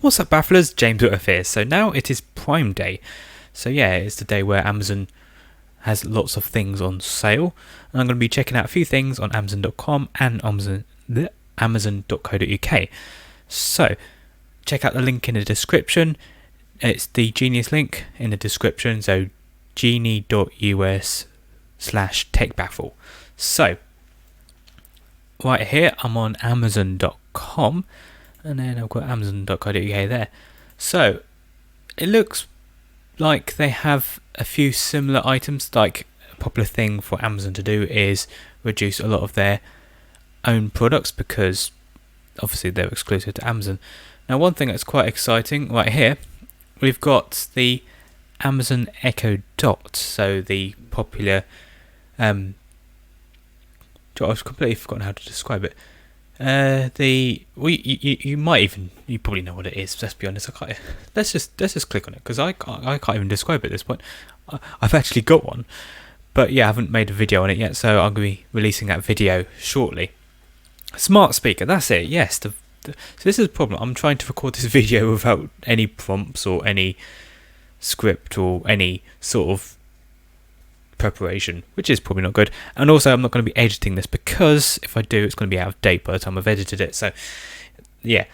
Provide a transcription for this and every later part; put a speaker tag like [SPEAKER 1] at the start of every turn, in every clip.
[SPEAKER 1] What's up, bafflers? James Whitworth here. So now it is Prime Day. So yeah, it's the day where Amazon has lots of things on sale. And I'm going to be checking out a few things on Amazon.com and Amazon.co.uk. So check out the link in the description. It's the Genius link in the description. So genie.us/techbaffle. So right here, I'm on Amazon.com. And then I've got Amazon.co.uk there. So it looks like they have a few similar items. Like a popular thing for Amazon to do is reduce a lot of their own products because obviously they're exclusive to Amazon. Now, one thing that's quite exciting right here, we've got the Amazon Echo Dot. So the popular, I've completely forgotten how to describe it. You probably know what it is. Let's be honest. Let's just click on it because I can't even describe it at this point. I've actually got one, but yeah, I haven't made a video on it yet, so I'm going to be releasing that video shortly. Smart speaker, that's it. Yes. So this is a problem. I'm trying to record this video without any prompts or any script or any sort of preparation, which is probably not good. And also, I'm not going to be editing this because if I do, it's going to be out of date by the time I've edited it. So yeah,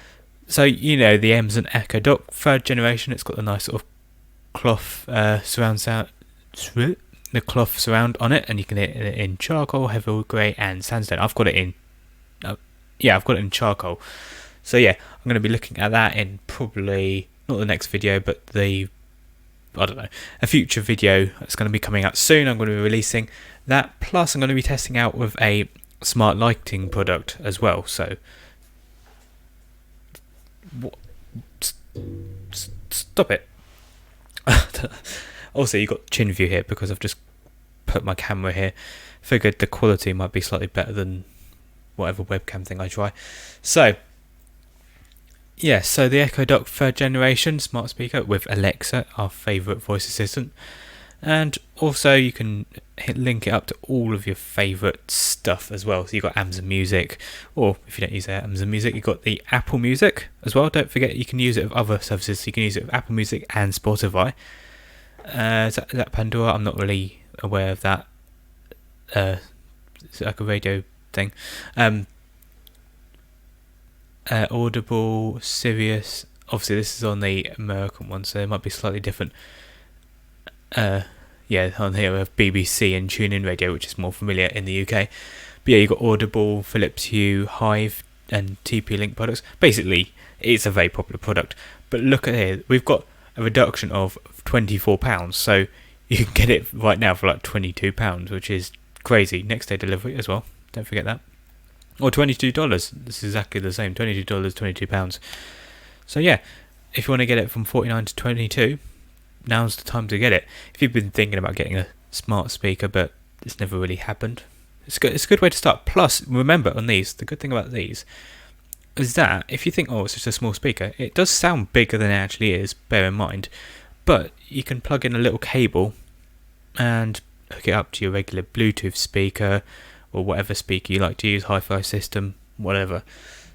[SPEAKER 1] so you know the Amazon Echo Dot 3rd generation. It's got the nice sort of cloth surround sound, the cloth surround on it, and you can hit it in charcoal, heavy grey, and sandstone. I've got it in I've got it in charcoal. So yeah, I'm going to be looking at that in probably not the next video, but a future video that's going to be coming out soon. I'm going to be releasing that. Plus, I'm going to be testing out with a smart lighting product as well. So, stop it. Also, you got chin view here because I've just put my camera here. Figured the quality might be slightly better than whatever webcam thing I try. So yeah, so the Echo Dot 3rd generation smart speaker with Alexa, our favourite voice assistant. And also you can link it up to all of your favourite stuff as well. So you've got Amazon Music, or if you don't use Amazon Music, you've got the Apple Music as well. Don't forget you can use it with other services. So you can use it with Apple Music and Spotify. Is that Pandora? I'm not really aware of that. It's like a radio thing. Audible, Sirius. Obviously, this is on the American one, so it might be slightly different. On here we have BBC and TuneIn Radio, which is more familiar in the UK. But yeah, you've got Audible, Philips Hue, Hive, and TP-Link products. Basically, it's a very popular product. But look at here, we've got a reduction of £24, so you can get it right now for like £22, which is crazy. Next day delivery as well. Don't forget that. Or $22. This is exactly the same. $22, £22. So yeah, if you want to get it from $49 to $22, now's the time to get it. If you've been thinking about getting a smart speaker, but it's never really happened, it's good. It's a good way to start. Plus, remember on these, the good thing about these is that if you think, oh, it's just a small speaker, it does sound bigger than it actually is. Bear in mind, but you can plug in a little cable and hook it up to your regular Bluetooth speaker, or whatever speaker you like to use, hi-fi system, whatever.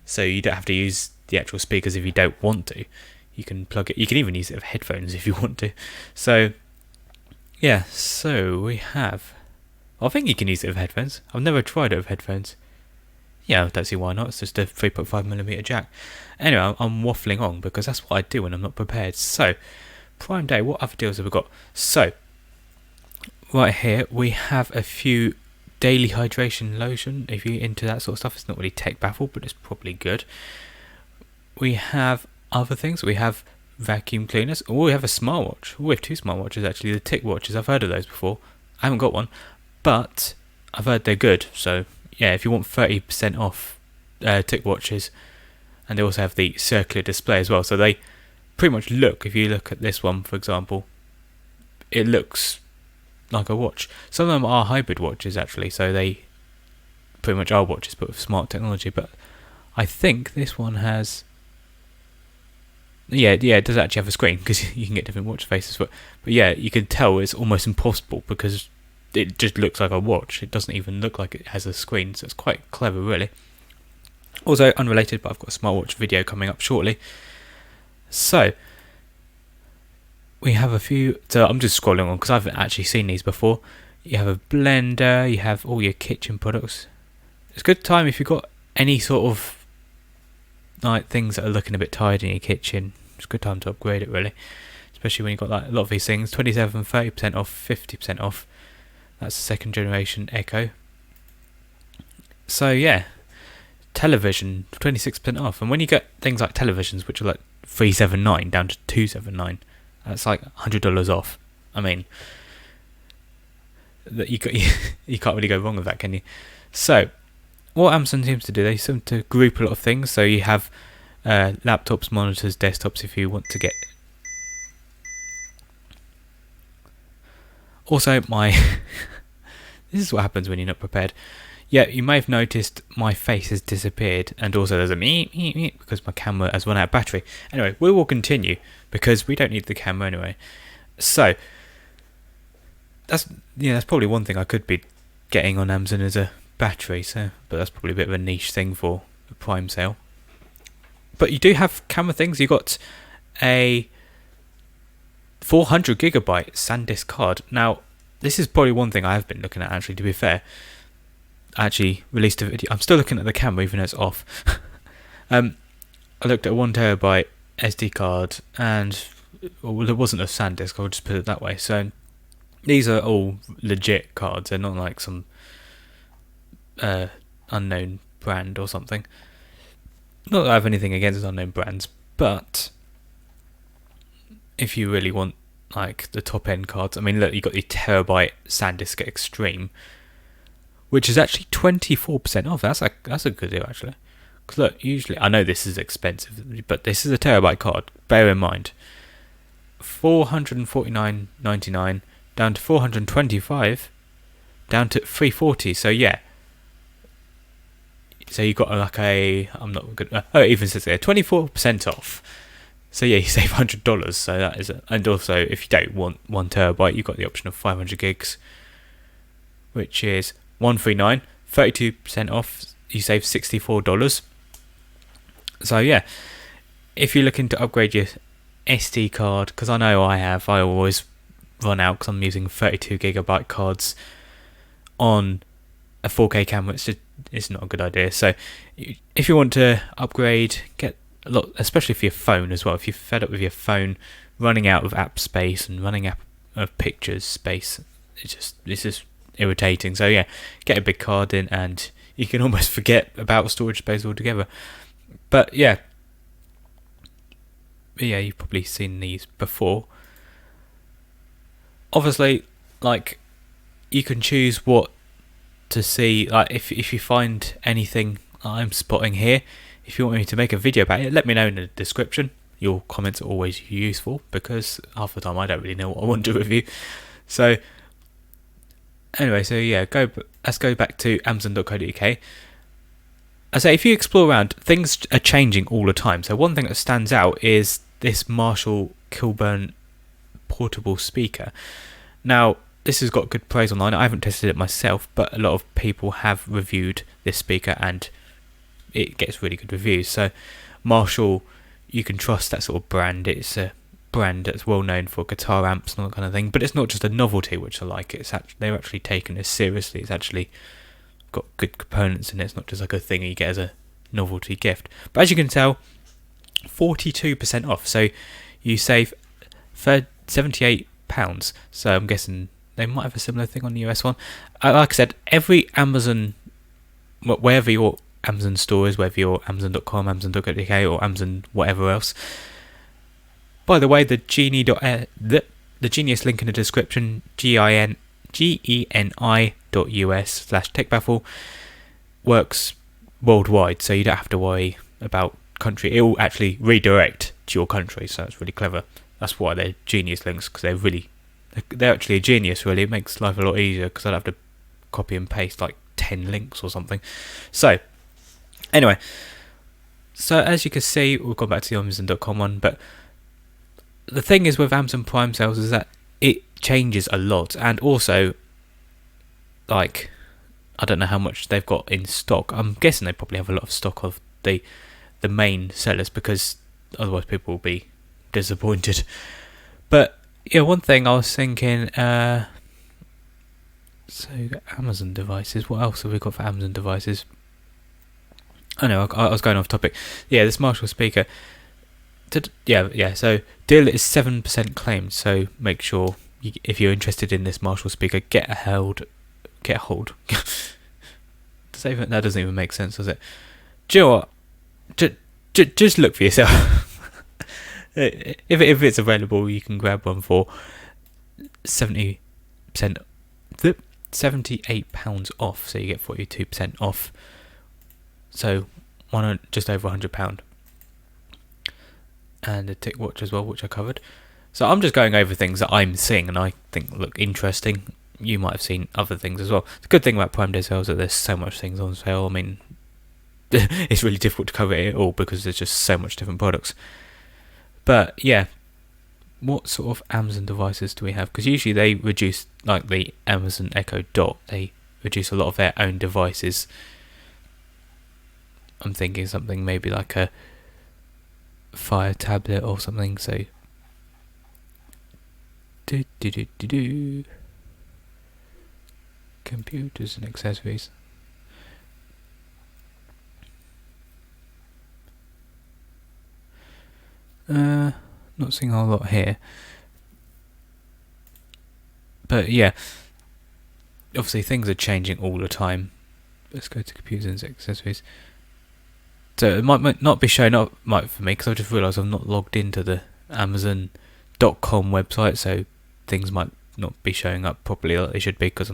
[SPEAKER 1] So you don't have to use the actual speakers if you don't want to. You can plug it. You can even use it with headphones if you want to. So yeah, so we have. I think you can use it with headphones. I've never tried it with headphones. Yeah, I don't see why not. It's just a 3.5mm jack. Anyway, I'm waffling on because that's what I do when I'm not prepared. So Prime Day, what other deals have we got? So right here we have a few daily hydration lotion. If you're into that sort of stuff, it's not really tech baffle, but it's probably good. We have other things. We have vacuum cleaners. Oh, we have a smartwatch. Oh, we have two smartwatches actually. The tick watches. I've heard of those before. I haven't got one, but I've heard they're good. So yeah, if you want 30% off tick watches, and they also have the circular display as well. So they pretty much look. If you look at this one, for example, it looks like a watch. Some of them are hybrid watches actually, so they pretty much are watches but with smart technology. But I think this one has, it does actually have a screen because you can get different watch faces. But yeah, you can tell it's almost impossible because it just looks like a watch. It doesn't even look like it has a screen, so it's quite clever really. Also unrelated, but I've got a smartwatch video coming up shortly. So we have a few. So I'm just scrolling on because I haven't actually seen these before. You have a blender. You have all your kitchen products. It's a good time if you've got any sort of like things that are looking a bit tired in your kitchen. It's a good time to upgrade it, really. Especially when you've got like a lot of these things. 27, 30% off, 50% off. That's the second generation Echo. So yeah, television 26% off. And when you get things like televisions, which are like $379 down to $279, that's like $100 off. I mean, that you can't really go wrong with that, can you? So what Amazon seems to do, they seem to group a lot of things. So you have laptops, monitors, desktops if you want to get. Also, this is what happens when you're not prepared. Yeah, you may have noticed my face has disappeared, and also there's a me because my camera has run out of battery. Anyway, we will continue because we don't need the camera anyway. So that's probably one thing I could be getting on Amazon as a battery. So, but that's probably a bit of a niche thing for a Prime sale. But you do have camera things. You got a 400GB SanDisk card. Now, this is probably one thing I have been looking at, actually, to be fair. I actually released a video. I'm still looking at the camera, even though it's off. I looked at a 1TB SD card, and there wasn't a SanDisk, I'll just put it that way. So, these are all legit cards. They're not like some unknown brand or something. Not that I have anything against unknown brands, but if you really want like the top end cards, I mean, look, you got the terabyte SanDisk Extreme, which is actually 24% off. That's a good deal, actually. Because look, usually I know this is expensive, but this is a terabyte card. Bear in mind, $449.99 down to $425, down to $340. So yeah. So you got like I'm not good. It even says there 24% off. So yeah, you save $100. So that is and also if you don't want 1TB, you've got the option of 500 gigs, which is $139, 32% off. You save $64. So yeah, if you're looking to upgrade your SD card, because I know I always run out because I'm using 32GB cards on a 4K camera. It's not a good idea. So if you want to upgrade, get a lot, especially for your phone as well. If you're fed up with your phone running out of app space and running out of pictures space, it's just irritating. So yeah, get a big card in and you can almost forget about storage space altogether. But yeah, you've probably seen these before. Obviously, like, you can choose what to see. Like, if you find anything I'm spotting here, if you want me to make a video about it, let me know in the description. Your comments are always useful because half the time I don't really know what I want to review. So anyway, so yeah, let's go back to Amazon.co.uk. I say, if you explore around, things are changing all the time. So one thing that stands out is this Marshall Kilburn portable speaker. Now, this has got good praise online. I haven't tested it myself, but a lot of people have reviewed this speaker and it gets really good reviews. So Marshall, you can trust that sort of brand. It's a brand that's well known for guitar amps and all that kind of thing. But it's not just a novelty, which I like. They're actually taking this seriously. It's actually got good components in it. It's not just like a thing you get as a novelty gift. But as you can tell, 42% off. So you save £78. So I'm guessing they might have a similar thing on the US one. Like I said, every Amazon, wherever your Amazon store is, whether you're Amazon.com, Amazon.co.uk or Amazon whatever else. By the way, the Genius link in the description, geni.us/techbaffle, works worldwide, so you don't have to worry about country. It will actually redirect to your country, so it's really clever. That's why they're Genius links, because they're actually a genius, really. It makes life a lot easier because I'd have to copy and paste like 10 links or something. So anyway, so as you can see, we've gone back to the Amazon.com one, but the thing is with Amazon Prime sales is that it changes a lot, and also, like, I don't know how much they've got in stock. I'm guessing they probably have a lot of stock of the main sellers, because otherwise people will be disappointed. But yeah, one thing I was thinking, so Amazon devices, what else have we got for Amazon devices? I know, I was going off topic. Yeah, this Marshall speaker. So deal is 7% claimed, so make sure, if you're interested in this Marshall speaker, get a hold. That doesn't even make sense, does it? Do you know what? Just look for yourself. If it's available, you can grab one for 70%, £78 off, so you get 42% off. So just over £100. And a tick watch as well, which I covered. So I'm just going over things that I'm seeing and I think look interesting. You might have seen other things as well. The good thing about Prime Day sales is that there's so much things on sale. I mean, it's really difficult to cover it all because there's just so much different products. But yeah, what sort of Amazon devices do we have? Because usually they reduce, like the Amazon Echo Dot, they reduce a lot of their own devices. I'm thinking something maybe like a Fire tablet or something. So computers and accessories. Not seeing a whole lot here, but yeah, obviously things are changing all the time. Let's go to computers and accessories. So it might not be showing up for me because I just realised I'm not logged into the Amazon.com website, so things might not be showing up properly like they should be because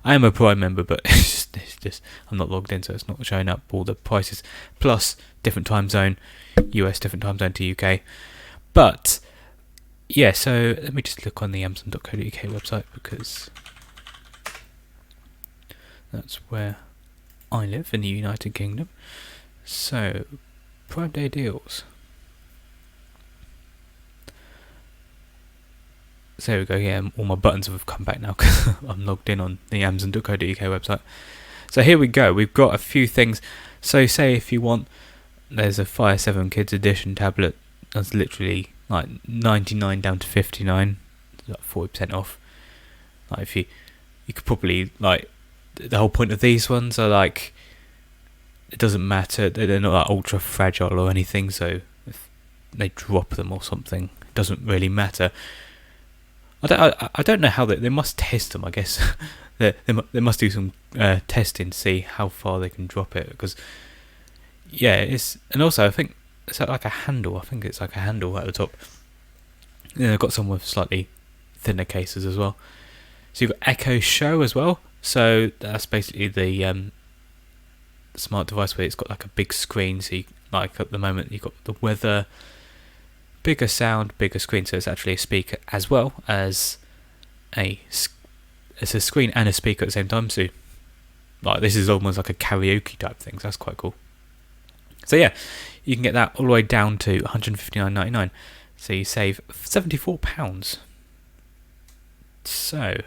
[SPEAKER 1] I am a Prime member, but it's just I'm not logged in, so it's not showing up all the prices. Plus different time zone, US different time zone to UK. But yeah, so let me just look on the Amazon.co.uk website because that's where I live in the United Kingdom. So, Prime Day deals. So there we go, yeah, all my buttons have come back now because I'm logged in on the Amazon.co.uk website. So here we go, we've got a few things. So say if you want, there's a Fire 7 Kids Edition tablet that's literally like 99 down to 59, like 40% off. Like if you could probably, like, the whole point of these ones are like, it doesn't matter, they're not like ultra fragile or anything, so if they drop them or something, it doesn't really matter. I don't know how they must test them, I guess. they must do some testing to see how far they can drop it, because yeah, and also I think it's like a handle, I think it's like a handle at the top. Yeah, I've got some with slightly thinner cases as well. So you've got Echo Show as well, so that's basically the smart device where it's got like a big screen, so like at the moment you've got the weather, bigger sound, bigger screen, so it's actually a speaker as well as it's a screen and a speaker at the same time, so like this is almost like a karaoke type thing, so that's quite cool. So yeah, you can get that all the way down to £159.99, so you save £74. So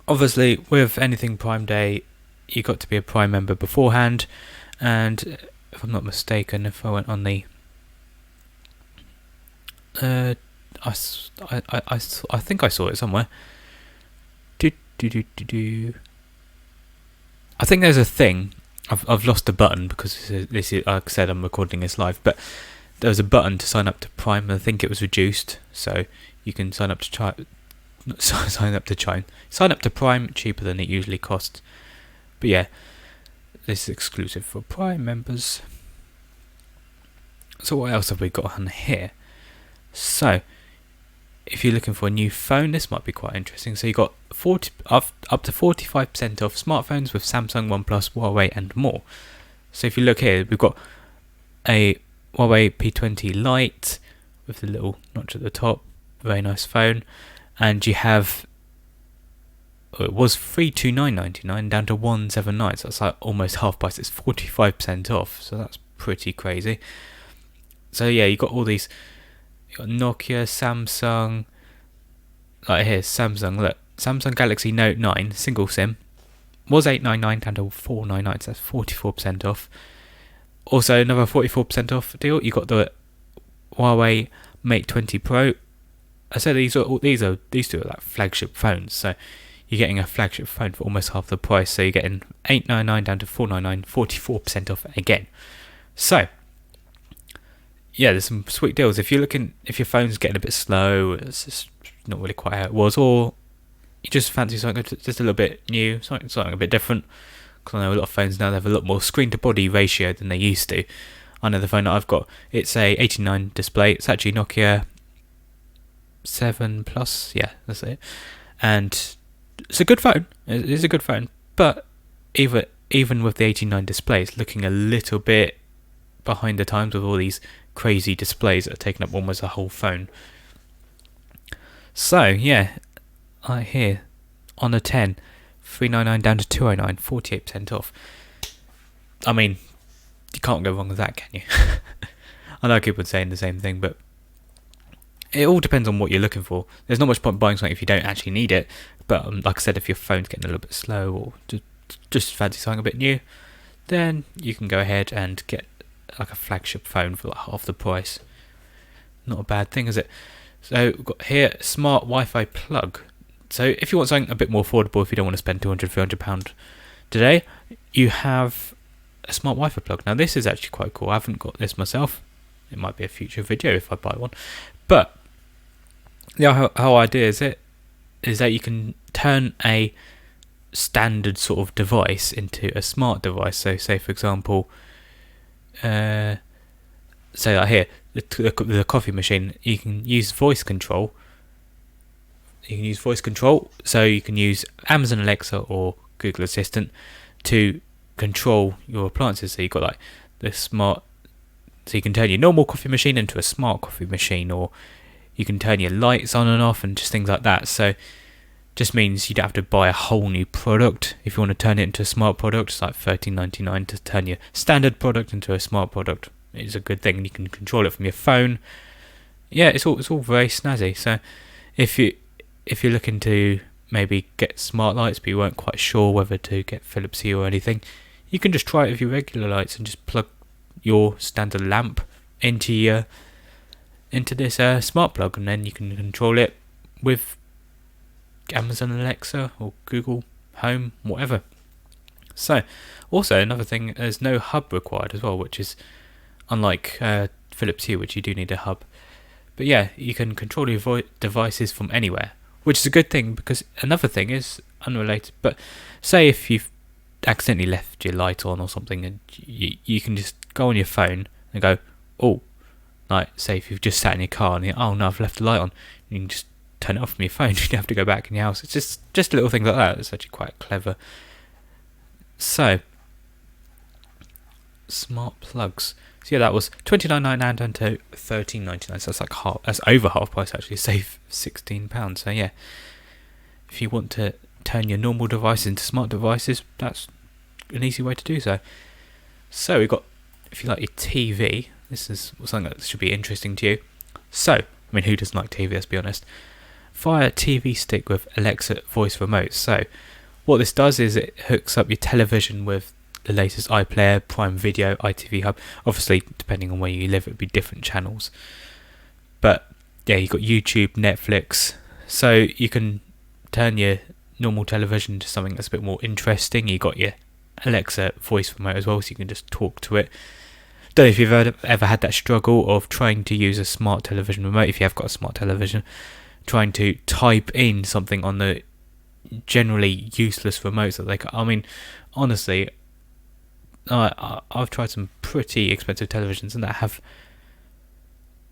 [SPEAKER 1] obviously, with anything Prime Day, you got to be a Prime member beforehand, and if I'm not mistaken, if I went on the, I think I saw it somewhere. I think there's a thing. I've lost a button because this is, like I said, I'm recording this live, but there was a button to sign up to Prime, and I think it was reduced, so you can sign up to sign up to Prime cheaper than it usually costs. But yeah, this is exclusive for Prime members. So what else have we got on here? So if you're looking for a new phone, this might be quite interesting. So you got up to 45% off smartphones with Samsung, OnePlus, Huawei and more. So if you look here, we've got a Huawei P20 Lite with the little notch at the top, very nice phone. And you have, it was $329.99 down to $179, so that's like almost half price. It's 45% off, so that's pretty crazy. So yeah, you got all these. You got Nokia, Samsung. Like here's Samsung. Look, Samsung Galaxy Note 9 single SIM was $899 down to $499, so that's 44% off. Also, another 44% off deal. You got the Huawei Mate 20 Pro. I said these two are like flagship phones, so you're getting a flagship phone for almost half the price. So you're getting $899 down to $499, 44% off again. So yeah, there's some sweet deals. If your phone's getting a bit slow, it's just not really quite how it was, or you just fancy something just a little bit new, something a bit different. Because I know a lot of phones now, they have a lot more screen to body ratio than they used to. I know the phone that I've got, it's a 89 display. It's actually Nokia 7 Plus, yeah, that's it. And it's a good phone. It is a good phone, but even with the 89 display, it's looking a little bit behind the times with all these crazy displays that are taking up almost a whole phone. So yeah, I hear on a 10, $399 down to $209, 48% off. I mean, you can't go wrong with that, can you? I know people saying the same thing, but it all depends on what you're looking for. There's not much point buying something if you don't actually need it. But like I said, if your phone's getting a little bit slow or just fancy something a bit new, then you can go ahead and get like a flagship phone for like half the price. Not a bad thing, is it? So we've got here smart Wi-Fi plug. So if you want something a bit more affordable, if you don't want to spend £200-300 today, you have a smart Wi-Fi plug. Now this is actually quite cool. I haven't got this myself. It might be a future video if I buy one. But the whole idea is that you can turn a standard sort of device into a smart device. So say for example, say like here, the coffee machine, you can use voice control. So you can use Amazon Alexa or Google Assistant to control your appliances. So you've got like the smart, so you can turn your normal coffee machine into a smart coffee machine, or you can turn your lights on and off and just things like that. So just means you don't have to buy a whole new product. If you want to turn it into a smart product, it's like $13.99 to turn your standard product into a smart product. It's a good thing, and you can control it from your phone. Yeah, it's all very snazzy. So if you're looking to maybe get smart lights but you weren't quite sure whether to get Philips Hue or anything, you can just try it with your regular lights and just plug your standard lamp into this smart plug, and then you can control it with Amazon Alexa or Google Home, whatever. So also another thing, there's no hub required as well, which is unlike Philips Hue, which you do need a hub. But yeah, you can control your devices from anywhere, which is a good thing. Because another thing is unrelated, but say if you've accidentally left your light on or something, and you can just go on your phone and go, oh, like say if you've just sat in your car and oh no, I've left the light on, you can just turn it off from your phone. You don't have to go back in your house. It's just little things like that. It's actually quite clever. So smart plugs. So yeah, that was $29.99 down to $13.99. So that's like half. That's over half price actually. Save £16. So yeah, if you want to turn your normal devices into smart devices, that's an easy way to do so. So we've got, if you like your TV, this is something that should be interesting to you. So I mean, who doesn't like TV? Let's be honest. Fire TV stick with Alexa voice remote. So what this does is it hooks up your television with the latest iPlayer, Prime Video, ITV Hub. Obviously, depending on where you live, it would be different channels. But yeah, you've got YouTube, Netflix. So you can turn your normal television into something that's a bit more interesting. You've got your Alexa voice remote as well, so you can just talk to it. Don't know if you've ever had that struggle of trying to use a smart television remote, if you have got a smart television, trying to type in something on the generally useless remotes that they. I mean, honestly, I've tried some pretty expensive televisions and that have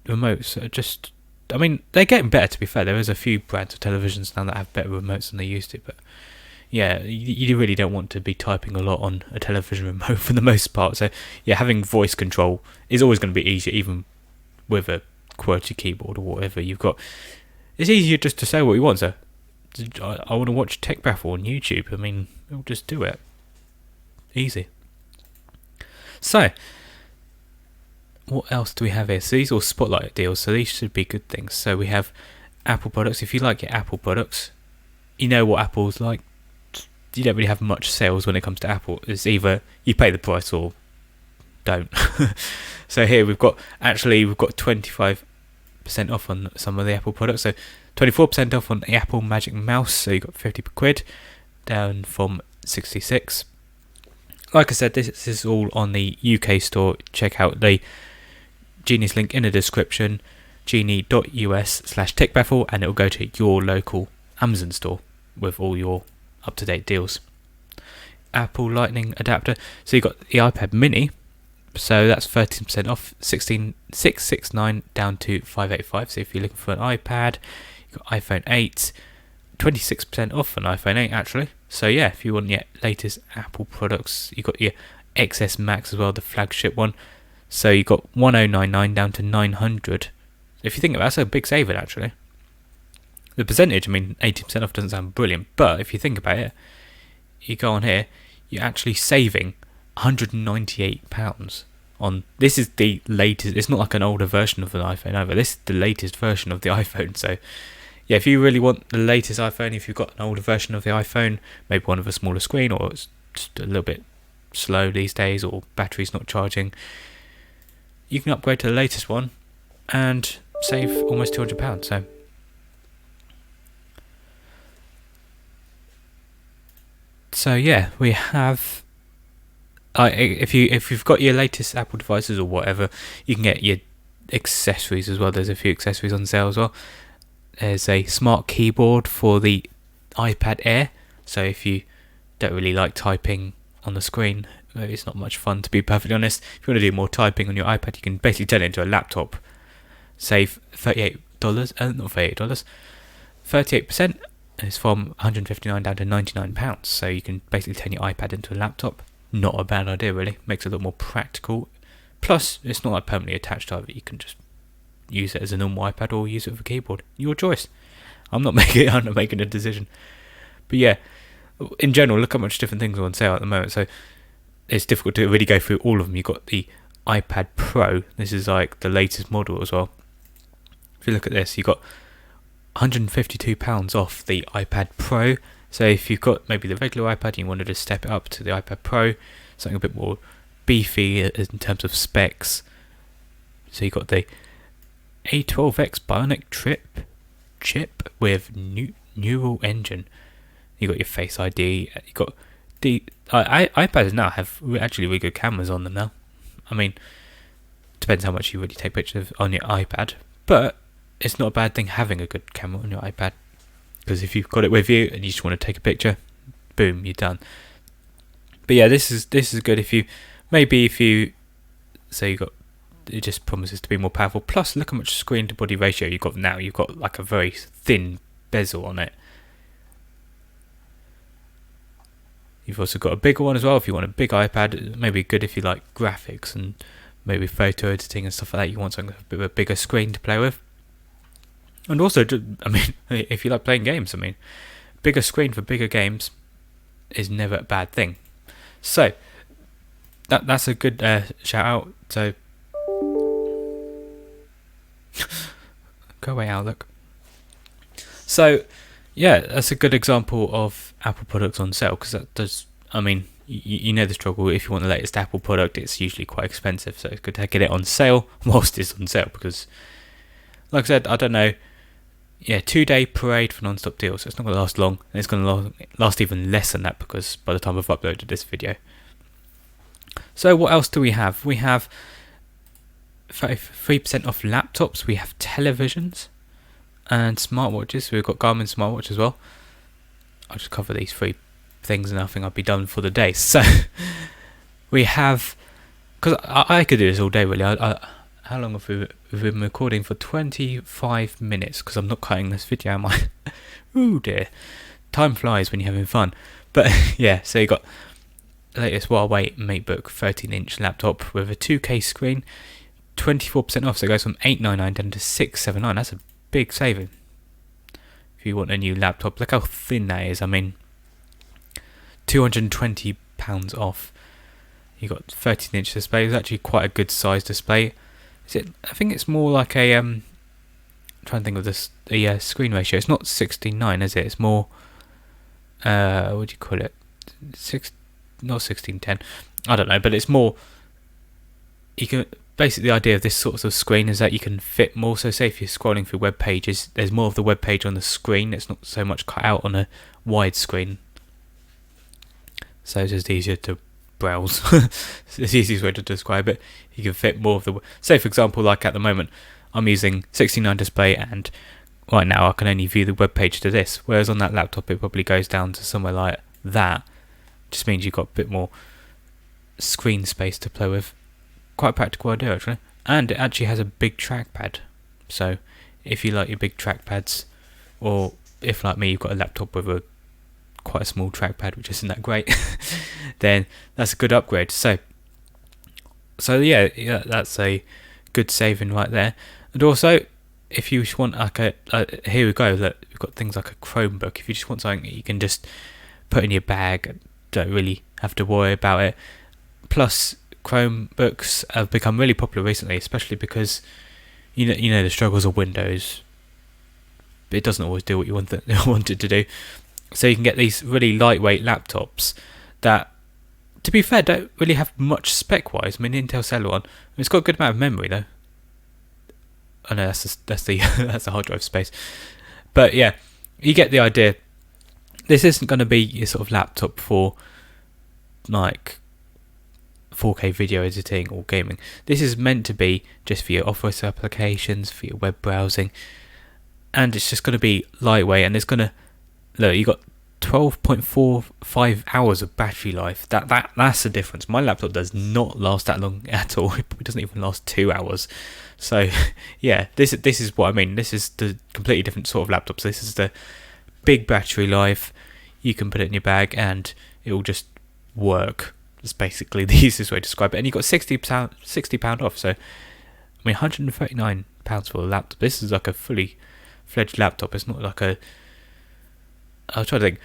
[SPEAKER 1] remotes that are just. I mean, they're getting better, to be fair. There is a few brands of televisions now that have better remotes than they used to, but yeah, you really don't want to be typing a lot on a television remote for the most part. So yeah, having voice control is always going to be easier, even with a QWERTY keyboard or whatever you've got. It's easier just to say what you want. So I want to watch Tech Baffle on YouTube. I mean, we'll just do it. Easy. So what else do we have here? So these are all spotlight deals, so these should be good things. So we have Apple products. If you like your Apple products, you know what Apple's like. You don't really have much sales when it comes to Apple. It's either you pay the price or don't. So here we've got 25% off on some of the Apple products. So 24% off on the Apple Magic Mouse. So you got 50 quid down from 66. Like I said, this is all on the UK store. Check out the Genius link in the description, genie.us/techbaffle, and it will go to your local Amazon store with all your up-to-date deals. Apple Lightning adapter. So you got the iPad Mini. So that's 13% off, 16,669 down to 585. So if you're looking for an iPad, you've got iPhone 8, 26% off an iPhone 8 actually. So yeah, if you want your latest Apple products, you've got your XS Max as well, the flagship one. So you got 1099 down to 900. If you think about it, that's a big saving actually. The percentage, I mean, 80% off doesn't sound brilliant, but if you think about it, you go on here, you're actually saving £198 on. This is the latest. It's not like an older version of an iPhone either. This is the latest version of the iPhone. So yeah, if you really want the latest iPhone, if you've got an older version of the iPhone, maybe one with a smaller screen, or it's just a little bit slow these days, or battery's not charging, you can upgrade to the latest one and save almost £200. So yeah, we have. If you've got your latest Apple devices or whatever, you can get your accessories as well. There's a few accessories on sale as well. There's a smart keyboard for the iPad Air. So if you don't really like typing on the screen, it's not much fun, to be perfectly honest. If you want to do more typing on your iPad, you can basically turn it into a laptop. Save $38, not $38, 38%. It's from $159 down to £99. So you can basically turn your iPad into a laptop. Not a bad idea, really. Makes it a little more practical. Plus, it's not like permanently attached either. You can just use it as a normal iPad or use it with a keyboard. Your choice. I'm not making a decision. But yeah, in general, look how much different things are on sale at the moment. So it's difficult to really go through all of them. You've got the iPad Pro. This is like the latest model as well. If you look at this, you've got £152 off the iPad Pro. So if you've got maybe the regular iPad and you wanted to step it up to the iPad Pro, something a bit more beefy in terms of specs. So you've got the A12X Bionic chip with neural engine. You've got your Face ID. You've got the iPads now have actually really good cameras on them now. I mean, depends how much you really take pictures on your iPad, but it's not a bad thing having a good camera on your iPad, because if you've got it with you and you just want to take a picture, boom, you're done. But yeah, this is good if you say it just promises to be more powerful. Plus, look how much screen to body ratio you've got now. You've got like a very thin bezel on it. You've also got a bigger one as well. If you want a big iPad, it may be good if you like graphics and maybe photo editing and stuff like that. You want something with a bit of a bigger screen to play with. And also, I mean, if you like playing games, I mean, bigger screen for bigger games is never a bad thing. So that's a good shout out. So go away, Outlook. So yeah, that's a good example of Apple products on sale, because that does. I mean, you know the struggle. If you want the latest Apple product, it's usually quite expensive. So it's good to get it on sale whilst it's on sale, because, like I said, I don't know. Yeah, 2-day parade for non-stop deals. So it's not going to last long. And it's going to last even less than that, because by the time I've uploaded this video. So what else do we have? We have 3% off laptops. We have televisions and smartwatches. We've got Garmin smartwatch as well. I'll just cover these 3 things and I think I'll be done for the day. So we have, because I could do this all day really. How long have we been recording? For 25 minutes, because I'm not cutting this video, am I? Ooh dear. Time flies when you're having fun. But yeah, so you got the latest Huawei MateBook 13-inch laptop with a 2K screen, 24% off. So it goes from $899 down to $679. That's a big saving. If you want a new laptop, look how thin that is. I mean, £220 off. You got 13-inch display. It's actually quite a good size display. I think it's more like a trying to think of this the screen ratio. It's not 69, is it? It's more what do you call it? Not 16:10. I don't know, but it's more you can basically, the idea of this sort of screen is that you can fit more. So say if you're scrolling through web pages, there's more of the web page on the screen. It's not so much cut out on a wide screen. So it's just easier to browse. It's the easiest way to describe it. You can fit more of the... Say, for example, like at the moment, I'm using 16:9 display, and right now I can only view the web page to this. Whereas on that laptop, it probably goes down to somewhere like that. Just means you've got a bit more screen space to play with. Quite a practical idea, actually. And it actually has a big trackpad. So if you like your big trackpads, or if like me, you've got a laptop with a quite a small trackpad, which isn't that great, then that's a good upgrade. So yeah, that's a good saving right there. And also, if you just want like here we go, look, we've got things like a Chromebook. If you just want something that you can just put in your bag, don't really have to worry about it. Plus, Chromebooks have become really popular recently, especially because you know the struggles of Windows. It doesn't always do what you want it to do. So you can get these really lightweight laptops that, to be fair, don't really have much spec-wise. I mean, Intel Celeron, it's got a good amount of memory though. Oh no, that's the that's the hard drive space. But yeah, you get the idea. This isn't going to be your sort of laptop for like 4K video editing or gaming. This is meant to be just for your office applications, for your web browsing, and it's just going to be lightweight, and it's going to... Look, you got 12.45 hours of battery life. That's the difference. My laptop does not last that long at all. It doesn't even last 2 hours. So yeah, this is what I mean. This is the completely different sort of laptop. So this is the big battery life. You can put it in your bag and it will just work. That's basically the easiest way to describe it. And you got £60 off. So I mean, £139 for a laptop. This is like a fully fledged laptop. It's not like a... I was trying to think.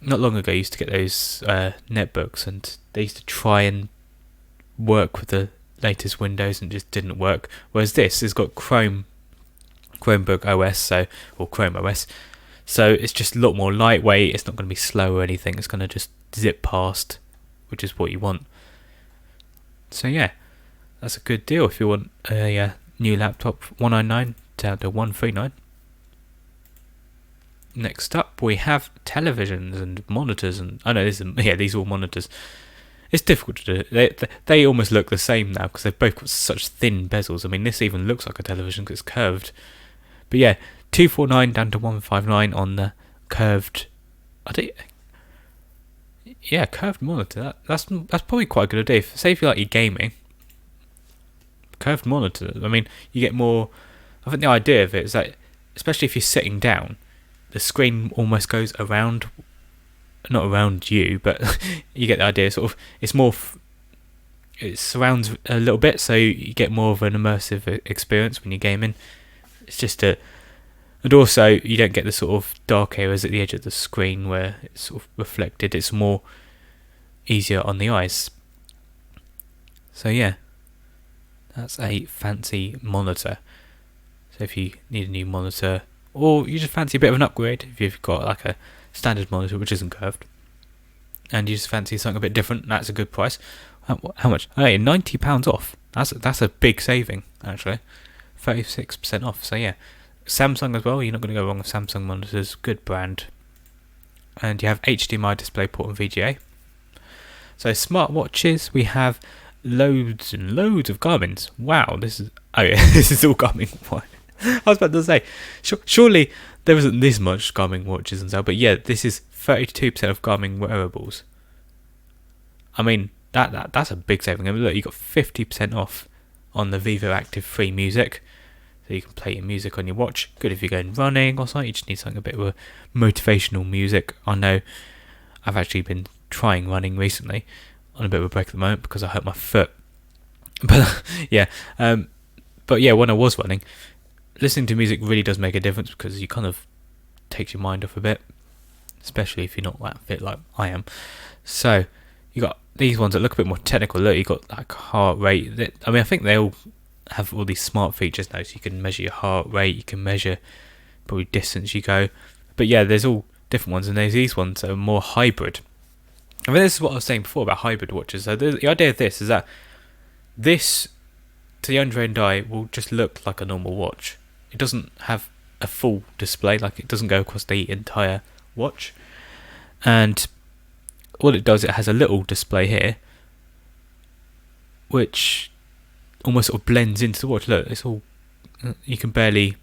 [SPEAKER 1] Not long ago, I used to get those netbooks, and they used to try and work with the latest Windows, and it just didn't work. Whereas this has got Chromebook OS, or Chrome OS, so it's just a lot more lightweight. It's not going to be slow or anything. It's going to just zip past, which is what you want. So yeah, that's a good deal if you want a new laptop. $199 down to $139. Next up, we have televisions and monitors, and I know these are all monitors. It's difficult to do. They almost look the same now because they've both got such thin bezels. I mean, this even looks like a television because it's curved. But yeah, $249 down to $159 on the curved. Curved monitor. That's probably quite a good idea. Say if you like your gaming, curved monitor. I mean, you get more. I think the idea of it is that, especially if you're sitting down, the screen almost goes around, not around you, but you get the idea. Sort of, it's more, it surrounds a little bit, so you get more of an immersive experience when you're gaming. It's just and also you don't get the sort of dark areas at the edge of the screen where it's sort of reflected. It's more easier on the eyes. So yeah, that's a fancy monitor. So if you need a new monitor, or you just fancy a bit of an upgrade, if you've got like a standard monitor which isn't curved, and you just fancy something a bit different, that's a good price. How much? Hey, £90 off. That's a big saving, actually. 36% off. So yeah, Samsung as well. You're not going to go wrong with Samsung monitors. Good brand. And you have HDMI DisplayPort and VGA. So smartwatches, we have loads and loads of Garmin's. Wow, this is all Garmin. I was about to say, surely there isn't this much Garmin watches and so, but yeah, this is 32% of Garmin wearables. I mean, that's a big saving. I mean, look, you got 50% off on the Vivo Active 3 Music, so you can play your music on your watch. Good if you're going running or something. You just need something a bit of a motivational music. I know I've actually been trying running recently, on a bit of a break at the moment because I hurt my foot. But yeah, when I was running, listening to music really does make a difference because you kind of takes your mind off a bit, especially if you're not that fit like I am. So you got these ones that look a bit more technical. Look, you got like heart rate. I think they all have all these smart features now, so you can measure your heart rate, you can measure probably distance you go. But yeah, there's all different ones, and there's these ones that are more hybrid. I mean, this is what I was saying before about hybrid watches. So the idea of this is that this to the untrained eye will just look like a normal watch. It doesn't have a full display, like it doesn't go across the entire watch. And what it does, it has a little display here, which almost sort of blends into the watch. Look, it's all, you can barely,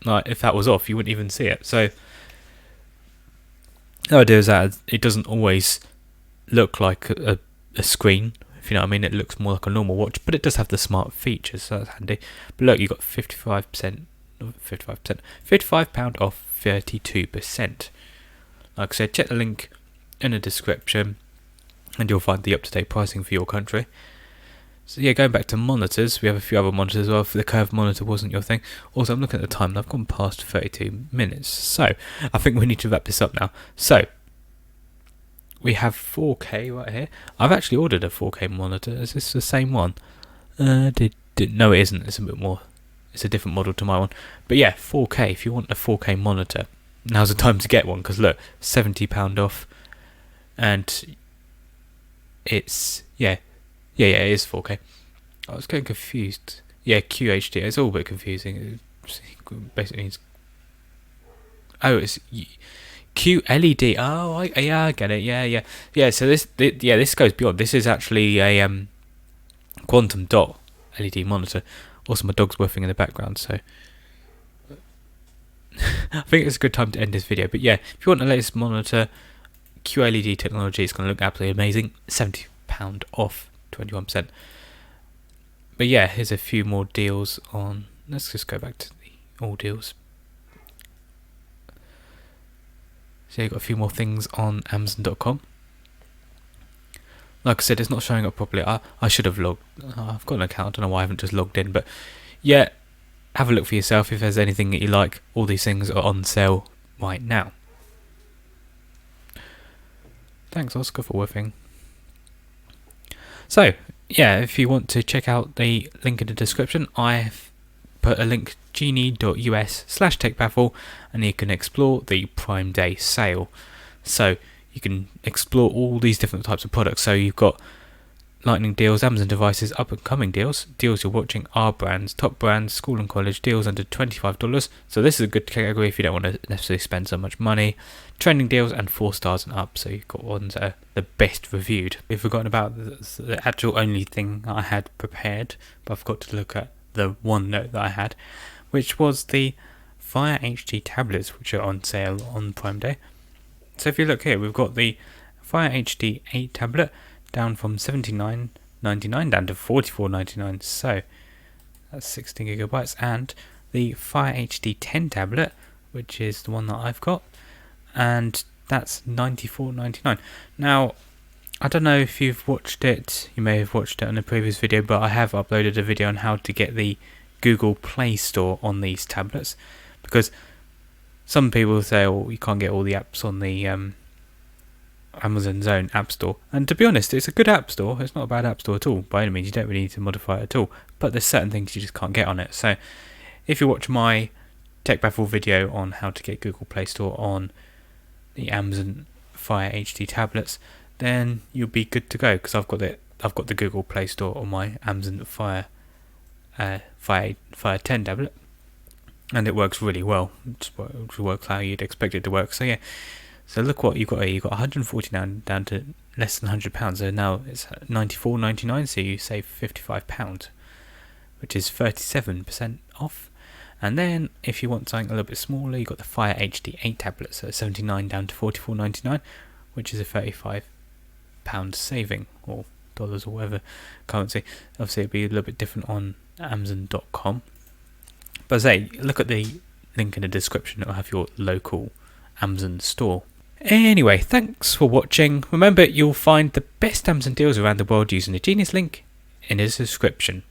[SPEAKER 1] like, if that was off, you wouldn't even see it. So the idea is that it doesn't always look like a screen, if you know what I mean. It looks more like a normal watch, but it does have the smart features, so that's handy. But look, you've got 55% £55 off 32%. Like I said, check the link in the description and you'll find the up-to-date pricing for your country. So yeah, going back to monitors, we have a few other monitors as well. If the curved monitor wasn't your thing. Also, I'm looking at the time and I've gone past 32 minutes. So I think we need to wrap this up now. So we have 4K right here. I've actually ordered a 4K monitor. Is this the same one? No, it isn't. It's a bit more. It's a different model to my one. But yeah, 4K. If you want a 4K monitor, now's the time to get one, because look, £70 off, and it's it is 4K. I was getting confused. Yeah, QHD. It's all a bit confusing. It basically means, it's QLED. Oh, I get it. Yeah. So this goes beyond. This is actually a quantum dot LED monitor. Also, my dog's whiffing in the background, so I think it's a good time to end this video. But yeah, if you want the latest monitor, QLED technology, it's going to look absolutely amazing. £70 off, 21%. But yeah, here's a few more deals on. Let's just go back to the all deals. So you've got a few more things on Amazon.com. Like I said, it's not showing up properly. I should have logged. I've got an account. I don't know why I haven't just logged in. But yeah, have a look for yourself if there's anything that you like. All these things are on sale right now. Thanks, Oscar, for whiffing. So yeah, if you want to check out the link in the description, I've put a link, genie.us/techbaffle, and you can explore the Prime Day sale. So you can explore all these different types of products. So you've got lightning deals, Amazon devices, up and coming deals, deals you're watching are brands, top brands, school and college, deals under $25. So this is a good category if you don't want to necessarily spend so much money. Trending deals and 4 stars and up. So you've got ones that are the best reviewed. We've forgotten about the actual only thing I had prepared, but I forgot to look at the one note that I had, which was the Fire HD tablets, which are on sale on Prime Day. So if you look here, we've got the Fire HD 8 tablet down from $79.99 down to $44.99. So that's 16 gigabytes, and the Fire HD 10 tablet, which is the one that I've got, and that's $94.99. Now, I don't know if you've watched it. You may have watched it on a previous video, but I have uploaded a video on how to get the Google Play Store on these tablets, because some people say, oh, you can't get all the apps on the Amazon's own app store. And to be honest, it's a good app store. It's not a bad app store at all. By any means, you don't really need to modify it at all. But there's certain things you just can't get on it. So if you watch my Tech Baffle video on how to get Google Play Store on the Amazon Fire HD tablets, then you'll be good to go, because I've got the Google Play Store on my Amazon Fire 10 tablet, and it works really well. It works how you'd expect it to work. So yeah, so look what you've got here. You've got 140 down to less than £100. So now it's $94.99. So you save £55, which is 37% off. And then if you want something a little bit smaller, you've got the Fire HD 8 tablet. So $79 down to $44.99, which is a £35 saving, or dollars or whatever currency. Obviously it'd be a little bit different on Amazon.com. But say, look at the link in the description. It'll have your local Amazon store. Anyway, thanks for watching. Remember, you'll find the best Amazon deals around the world using the Genius link in the description.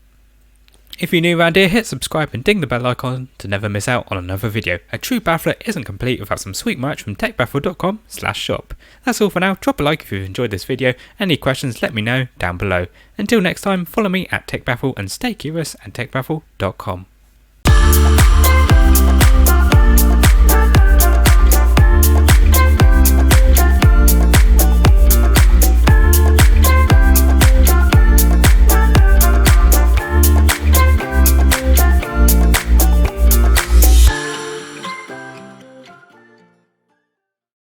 [SPEAKER 1] If you're new around here, hit subscribe and ding the bell icon to never miss out on another video. A true baffler isn't complete without some sweet merch from techbaffle.com/shop. That's all for now. Drop a like if you've enjoyed this video. Any questions, let me know down below. Until next time, follow me at techbaffle and stay curious at techbaffle.com.